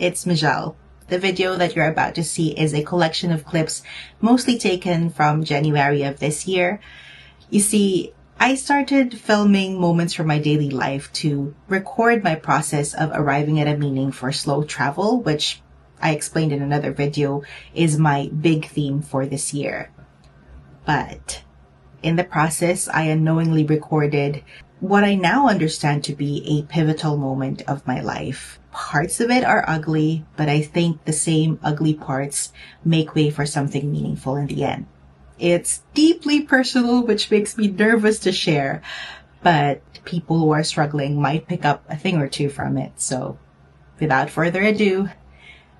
it's Mizhelle. The video that you're about to see is a collection of clips mostly taken from January of this year. You see, I started filming moments from my daily life to record my process of arriving at a meaning for slow travel, which I explained in another video is my big theme for this year. But in the process, I unknowingly recorded what I now understand to be a pivotal moment of my life. Parts of it are ugly, but I think the same ugly parts make way for something meaningful in the end. It's deeply personal, which makes me nervous to share, but people who are struggling might pick up a thing or two from it. So without further ado,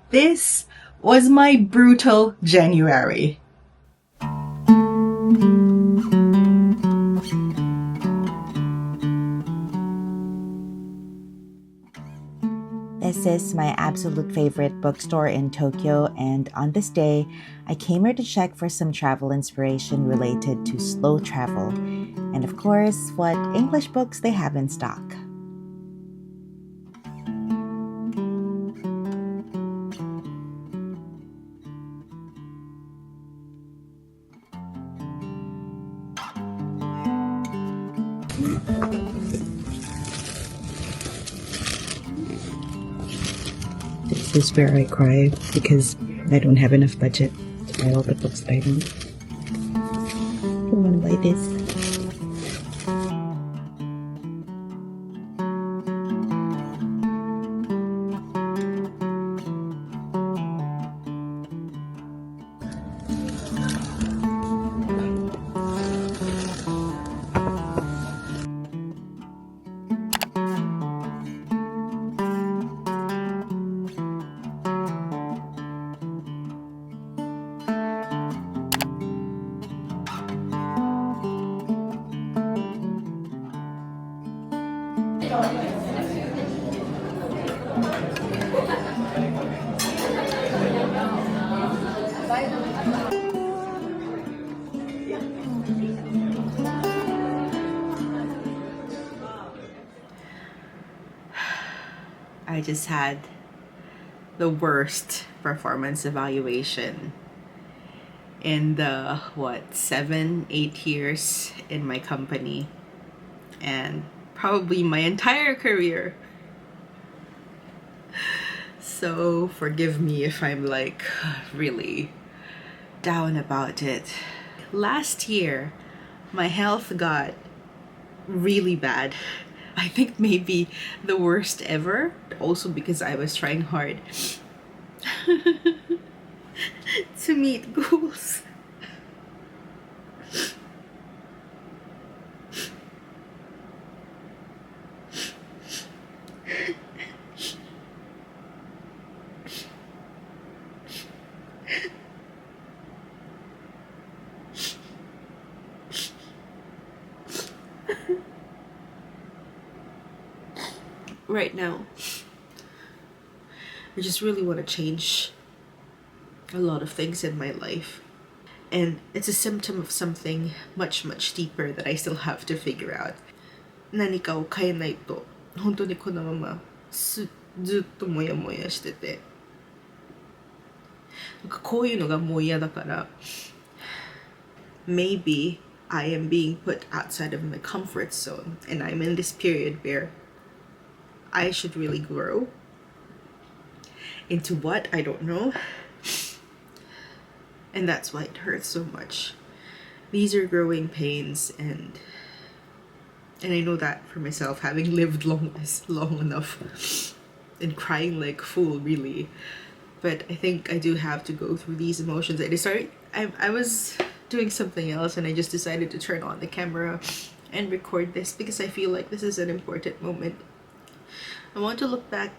this was my brutal January. This is my absolute favorite bookstore in Tokyo, and on this day, I came here to check for some travel inspiration related to slow travel, and of course, what English books they have in stock. This is where I cry because I don't have enough budget to buy all the books that I want. I want to buy this. I just had the worst performance evaluation in the 7-8 years in my company, and probably my entire career. So forgive me if I'm like really down about it. Last year, my health got really bad. I think maybe the worst ever. Also because I was trying hard to meet goals. Right now, I just really want to change a lot of things in my life. And it's a symptom of something much, much deeper that I still have to figure out. 何かを変えないと、本当にこのままずっとモヤモヤしてて。なんかこういうのがもう嫌だから。Maybe I am being put outside of my comfort zone, and I'm in this period where I should really grow. Into what? I don't know. And that's why it hurts so much. These are growing pains, and I know that for myself, having lived long enough and crying like a fool, really. But I think I do have to go through these emotions. I was doing something else, and I just decided to turn on the camera and record this because I feel like this is an important moment. I want to look back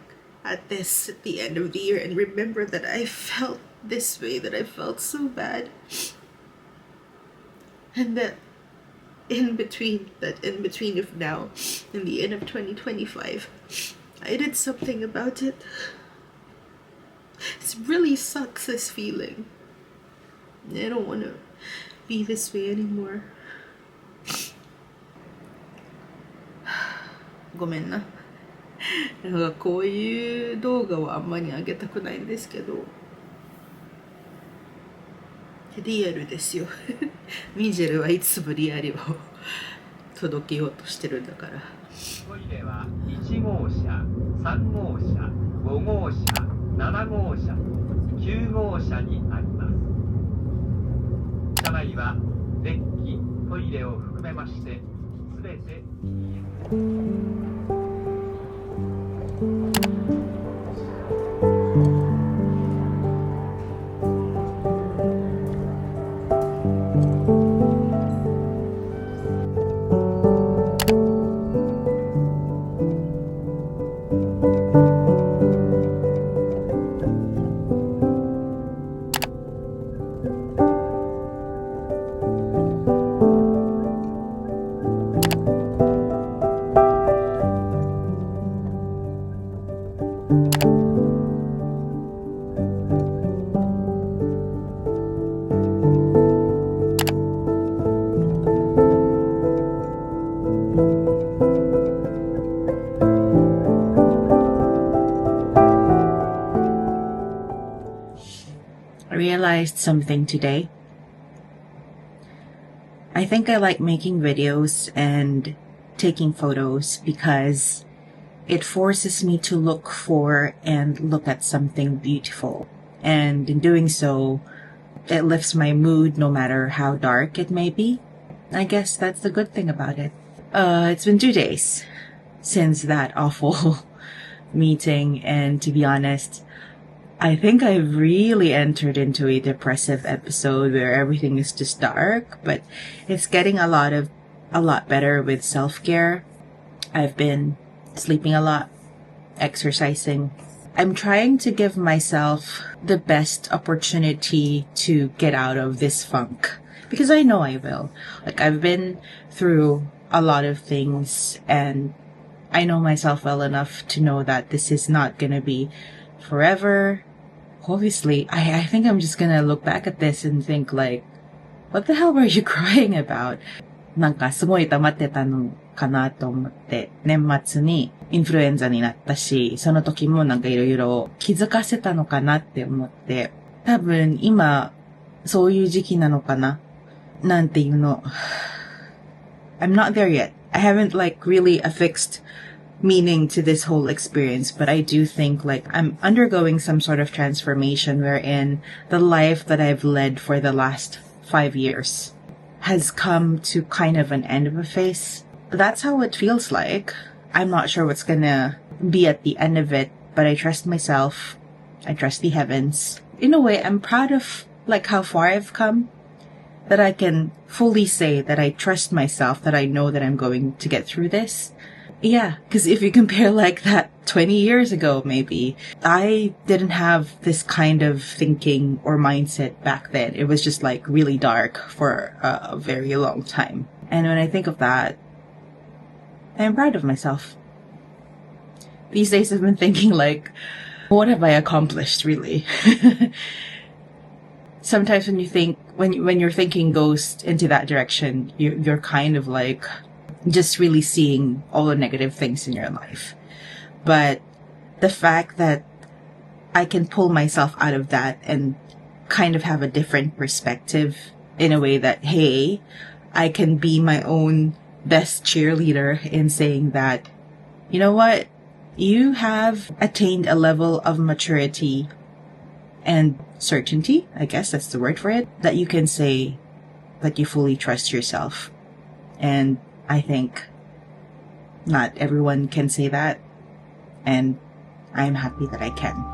at this at the end of the year and remember that I felt this way, that I felt so bad, and that in between of now and the end of 2025, I did something about it. It really sucks, this feeling. I don't want to be this way anymore. ごめんな。なんかこういう動画はあんまり上げたくないんですけど、リアルですよ。ミジェルはいつもリアルを届けようとしてるんだから。トイレは1号車、3号車、5号車、7号車、9号車にあります。車内はデッキ、トイレを含めましてすべてI realized something today. I think I like making videos and taking photos because it forces me to look for and look at something beautiful. And in doing so, it lifts my mood no matter how dark it may be. I guess that's the good thing about it. It's been 2 days since that awful meeting, and to be honest, I think I've really entered into a depressive episode where everything is just dark, but it's getting a lot better with self-care. I've been sleeping a lot, exercising. I'm trying to give myself the best opportunity to get out of this funk because I know I will. Like, I've been through a lot of things and I know myself well enough to know that this is not gonna be forever. Obviously, I think I'm just gonna look back at this and think like, what the hell were you crying about? なんかすごい溜まってたのかなと思って、年末にインフルエンザになったし、その時もなんかいろいろ気づかせたのかなって思って、多分今そういう時期なのかななんていうの。I'm not there yet. I haven't like really affixed meaning to this whole experience, but I do think like I'm undergoing some sort of transformation wherein the life that I've led for the last 5 years has come to kind of an end of a phase. That's how it feels like. I'm not sure what's gonna be at the end of it, but I trust myself. I trust the heavens. In a way, I'm proud of like how far I've come, that I can fully say that I trust myself, that I know that I'm going to get through this. Yeah, because if you compare like that 20 years ago, maybe, I didn't have this kind of thinking or mindset back then. It was just like really dark for a very long time. And when I think of that, I'm proud of myself. These days I've been thinking like, what have I accomplished really? Sometimes when you think, when your thinking goes into that direction, you're kind of like, just really seeing all the negative things in your life. But the fact that I can pull myself out of that and kind of have a different perspective in a way that, hey, I can be my own best cheerleader in saying that, you know what, you have attained a level of maturity and certainty, I guess that's the word for it, that you can say that you fully trust yourself. And I think not everyone can say that, and I'm happy that I can.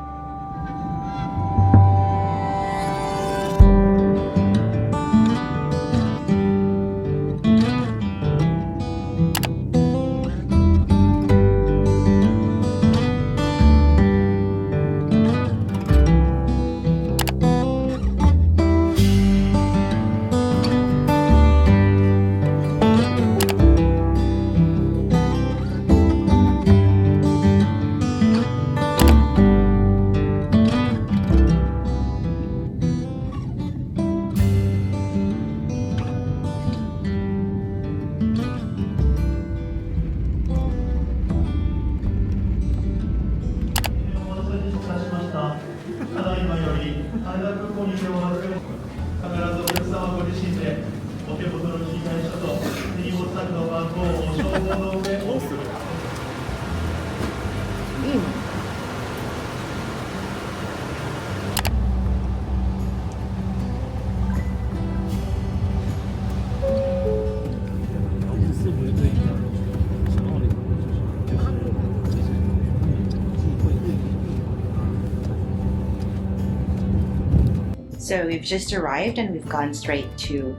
So we've just arrived and we've gone straight to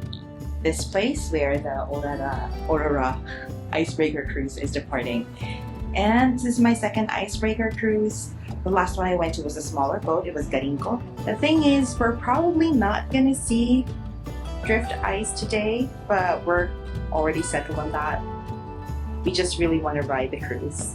this place where the Aurora icebreaker cruise is departing. And this is my second icebreaker cruise. The last one I went to was a smaller boat. It was Garinko. The thing is, we're probably not gonna see drift ice today, but we're already settled on that. We just really want to ride the cruise.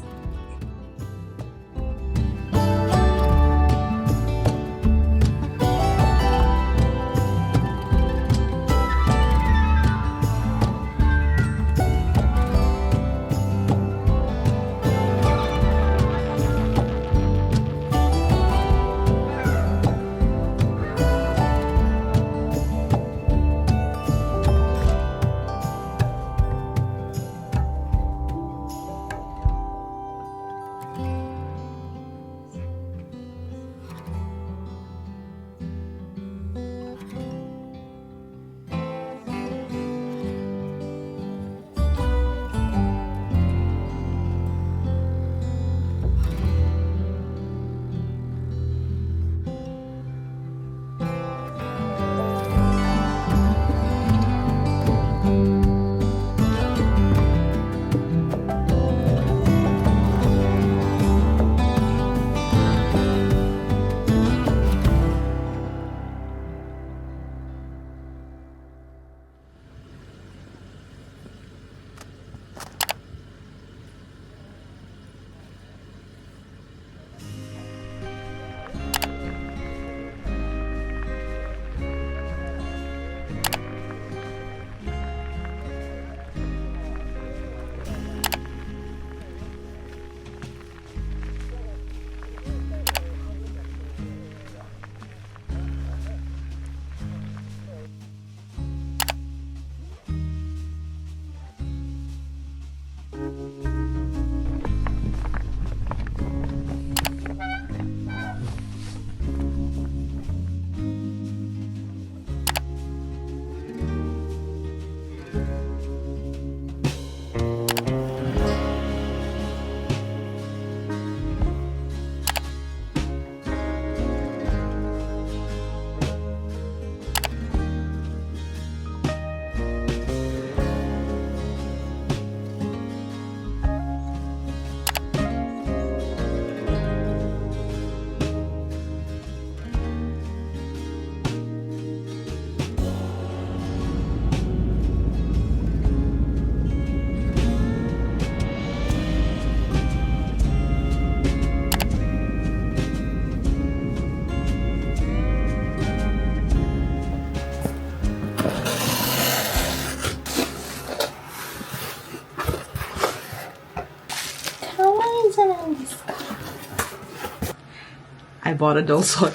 I bought a dulsot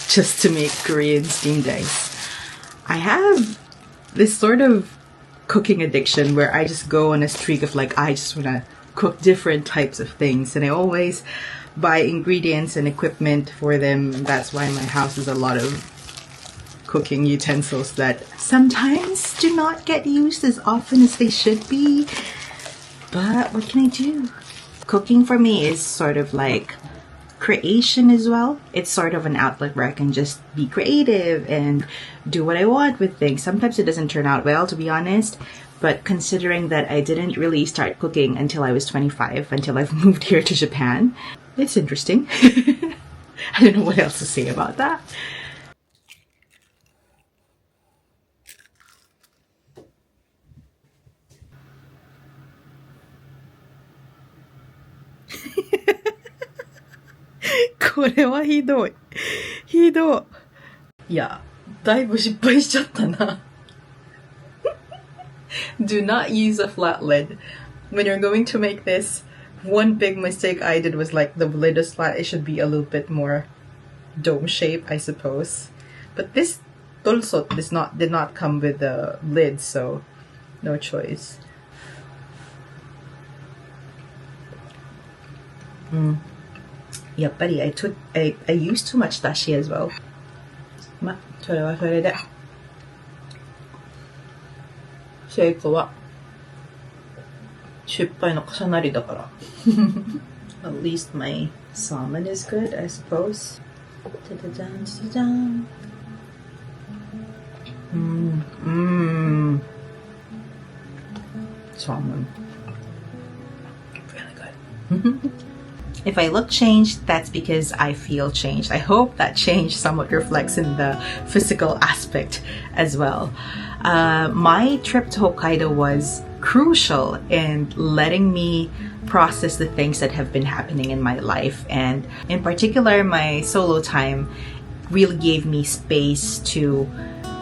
just to make Korean steamed eggs. I have this sort of cooking addiction where I just go on a streak of like, I just want to cook different types of things, and I always buy ingredients and equipment for them. That's why my house is a lot of cooking utensils that sometimes do not get used as often as they should be. But what can I do? Cooking for me is sort of like creation as well. It's sort of an outlet where I can just be creative and do what I want with things. Sometimes it doesn't turn out well, to be honest, but considering that I didn't really start cooking until I was 25, until I've moved here to Japan, it's interesting. I don't know what else to say about that. Do not use a flat lid. When you're going to make this, one big mistake I did was like the lid is flat. It should be a little bit more dome shape, I suppose. But this dulsot did not come with a lid, so no choice. Yappari, I used too much dashi as well. それはそれで成功は失敗の重なりだから At least my salmon is good, I suppose. Da-da-dun, da-da-dun. Salmon. Really good. If I look changed, that's because I feel changed. I hope that change somewhat reflects in the physical aspect as well. My trip to Hokkaido was crucial in letting me process the things that have been happening in my life, and in particular my solo time really gave me space to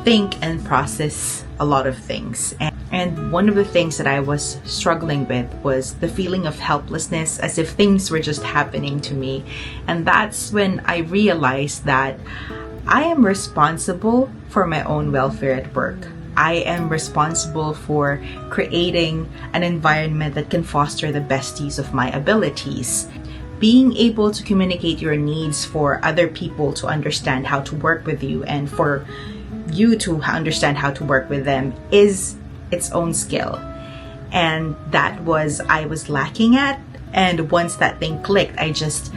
think and process a lot of things. And one of the things that I was struggling with was the feeling of helplessness, as if things were just happening to me. And that's when I realized that I am responsible for my own welfare at work. I am responsible for creating an environment that can foster the best use of my abilities. Being able to communicate your needs for other people to understand how to work with you, and for you to understand how to work with them, is its own skill. And that was I was lacking at. And once that thing clicked, I just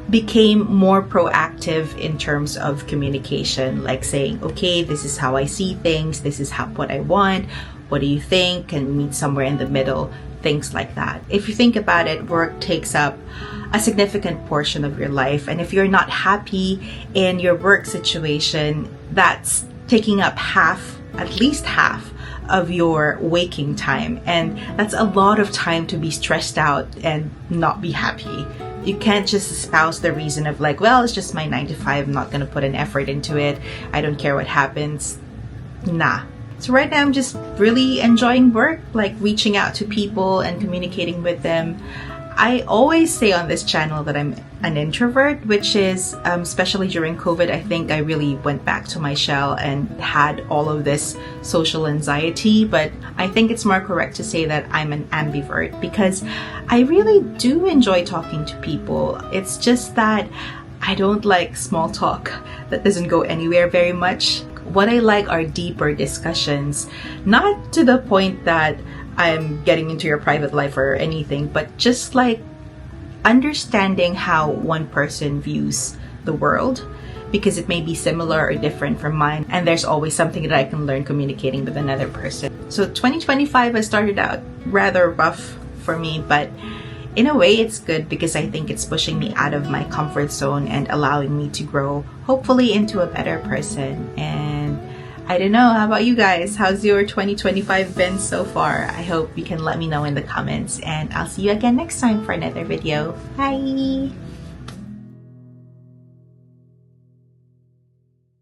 became more proactive in terms of communication, like saying, okay, this is how I see things, this is what I want, what do you think, can we meet somewhere in the middle, things like that. If you think about it, work takes up a significant portion of your life, and if you're not happy in your work situation, that's taking up at least half of your waking time, and that's a lot of time to be stressed out and not be happy. You can't just espouse the reason of like, well, it's just my 9 to 5, I'm not gonna put an effort into it, I don't care what happens. Nah. So right now I'm just really enjoying work, like reaching out to people and communicating with them. I always say on this channel that I'm an introvert, which is, especially during COVID, I think I really went back to my shell and had all of this social anxiety. But I think it's more correct to say that I'm an ambivert, because I really do enjoy talking to people. It's just that I don't like small talk that doesn't go anywhere very much. What I like are deeper discussions, not to the point that I'm getting into your private life or anything, but just like understanding how one person views the world, because it may be similar or different from mine, and there's always something that I can learn communicating with another person. So 2025 has started out rather rough for me, but in a way it's good, because I think it's pushing me out of my comfort zone and allowing me to grow, hopefully, into a better person. And I don't know, how about you guys? How's your 2025 been so far? I hope you can let me know in the comments, and I'll see you again next time for another video. Bye!